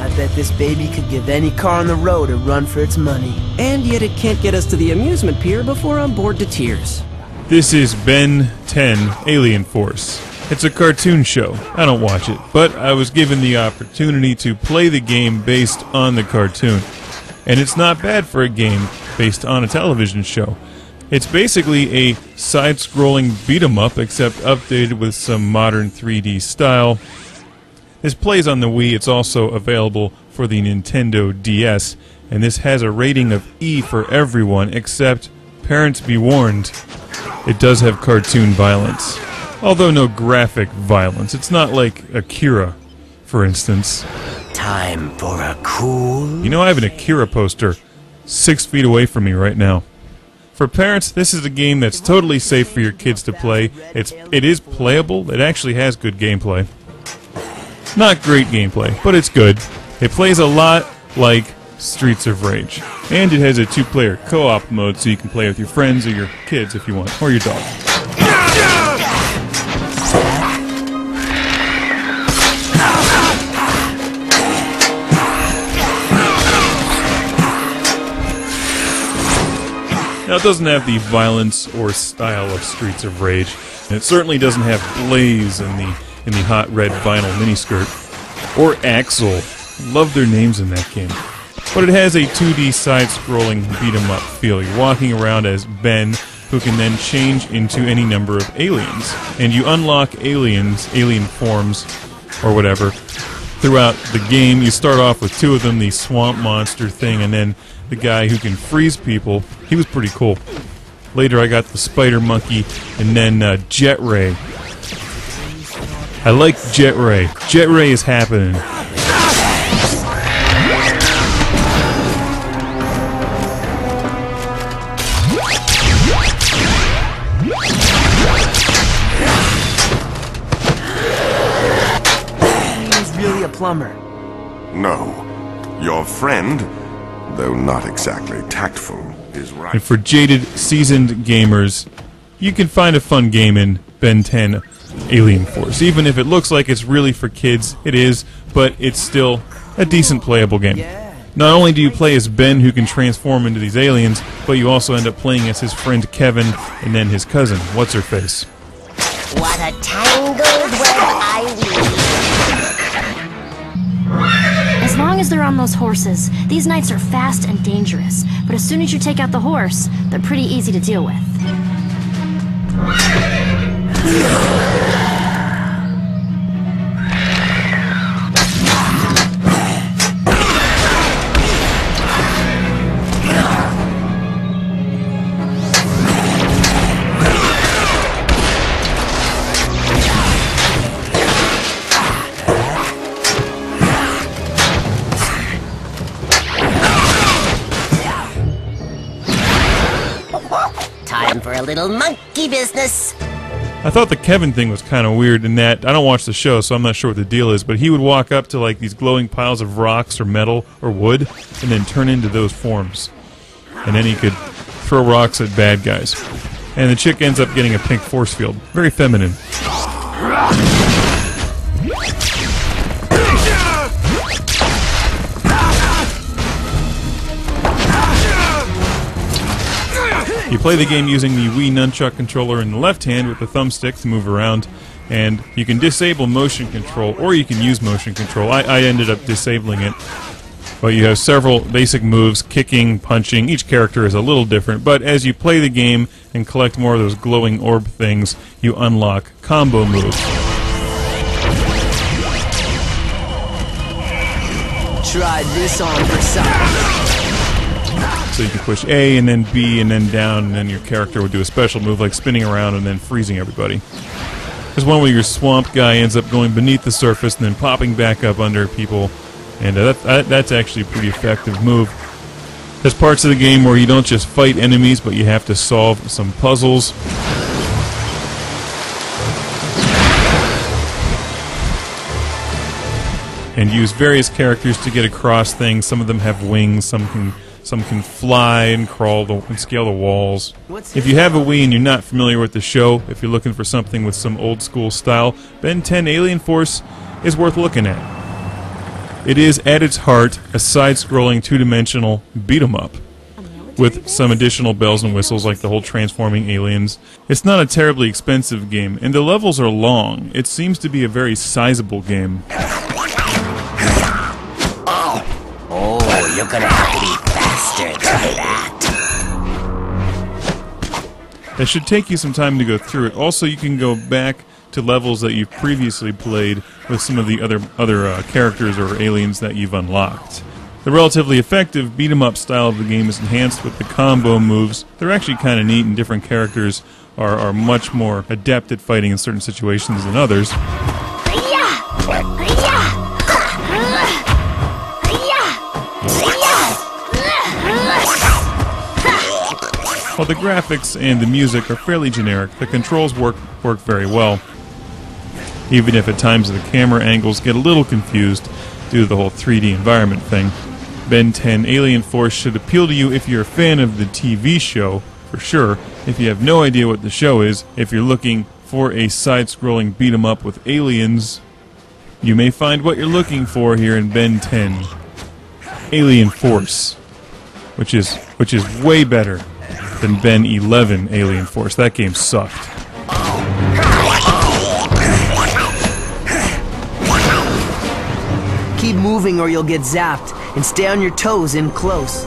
I bet this baby could give any car on the road a run for its money. And yet it can't get us to the amusement pier before I'm bored to tears. This is Ben 10 Alien Force. It's a cartoon show. I don't watch it, but I was given the opportunity to play the game based on the cartoon. And it's not bad for a game based on a television show. It's basically a side-scrolling beat-em-up, except updated with some modern 3D style. This plays on the Wii. It's also available for the Nintendo DS, and this has a rating of E for everyone, except parents be warned, it does have cartoon violence. Although no graphic violence. It's not like Akira, for instance. Time for a cool... You know, I have an Akira poster 6 feet away from me right now. For parents, this is a game that's totally safe for your kids to play. It is playable. It actually has good gameplay. Not great gameplay, but it's good. It plays a lot like Streets of Rage. And it has a 2-player co-op mode, so you can play with your friends or your kids if you want, or your dog. Now, it doesn't have the violence or style of Streets of Rage, and it certainly doesn't have Blaze in the hot red vinyl miniskirt, or Axel. Love their names in that game. But it has a 2D side-scrolling beat-em-up feel. You're walking around as Ben, who can then change into any number of aliens, and you unlock aliens, alien forms, or whatever, throughout the game. You start off with 2 of them, the swamp monster thing, and then the guy who can freeze people. He was pretty cool. Later I got the spider monkey, and then Jet Ray. I like Jet Ray. Jet Ray is happening. He's really a plumber. No. Your friend, though not exactly tactful, is right. And for jaded, seasoned gamers, you can find a fun game in Ben 10 Alien Force. Even if it looks like it's really for kids, it is, but it's still a decent playable game. Not only do you play as Ben, who can transform into these aliens, but you also end up playing as his friend Kevin and then his cousin, What's-Her-Face. What a tangled web I weave. As long as they're on those horses, these knights are fast and dangerous. But as soon as you take out the horse, they're pretty easy to deal with. Time for a little monkey business. I thought the Kevin thing was kind of weird in that I don't watch the show, so I'm not sure what the deal is, but he would walk up to like these glowing piles of rocks or metal or wood and then turn into those forms. And then he could throw rocks at bad guys. And the chick ends up getting a pink force field. Very feminine. You play the game using the Wii Nunchuck controller in the left hand with the thumbstick to move around, and you can disable motion control, or you can use motion control. I ended up disabling it. But you have several basic moves, kicking, punching. Each character is a little different, but as you play the game and collect more of those glowing orb things, you unlock combo moves. Try this on for size. So you can push A and then B and then down, and then your character would do a special move like spinning around and then freezing everybody. There's one where your swamp guy ends up going beneath the surface and then popping back up under people, and that's actually a pretty effective move. There's parts of the game where you don't just fight enemies, but you have to solve some puzzles. And use various characters to get across things. Some of them have wings, some can Some can fly and crawl and scale the walls. If you have a Wii and you're not familiar with the show, if you're looking for something with some old school style, Ben 10 Alien Force is worth looking at. It is, at its heart, a side-scrolling, two-dimensional beat-em-up, with some additional bells and whistles like the whole transforming aliens. It's not a terribly expensive game, and the levels are long. It seems to be a very sizable game. Oh, you're gonna have to be faster than that. That should take you some time to go through it. Also, you can go back to levels that you've previously played with some of the other characters or aliens that you've unlocked. The relatively effective beat-em-up style of the game is enhanced with the combo moves. They're actually kind of neat, and different characters are much more adept at fighting in certain situations than others. While the graphics and the music are fairly generic, the controls work very well, even if at times the camera angles get a little confused due to the whole 3D environment thing. Ben 10 Alien Force should appeal to you if you're a fan of the TV show, for sure. If you have no idea what the show is, if you're looking for a side-scrolling beat-em-up with aliens, you may find what you're looking for here in Ben 10 Alien Force, which is way better than Ben 11 Alien Force. That game sucked. Keep moving or you'll get zapped, and stay on your toes in close.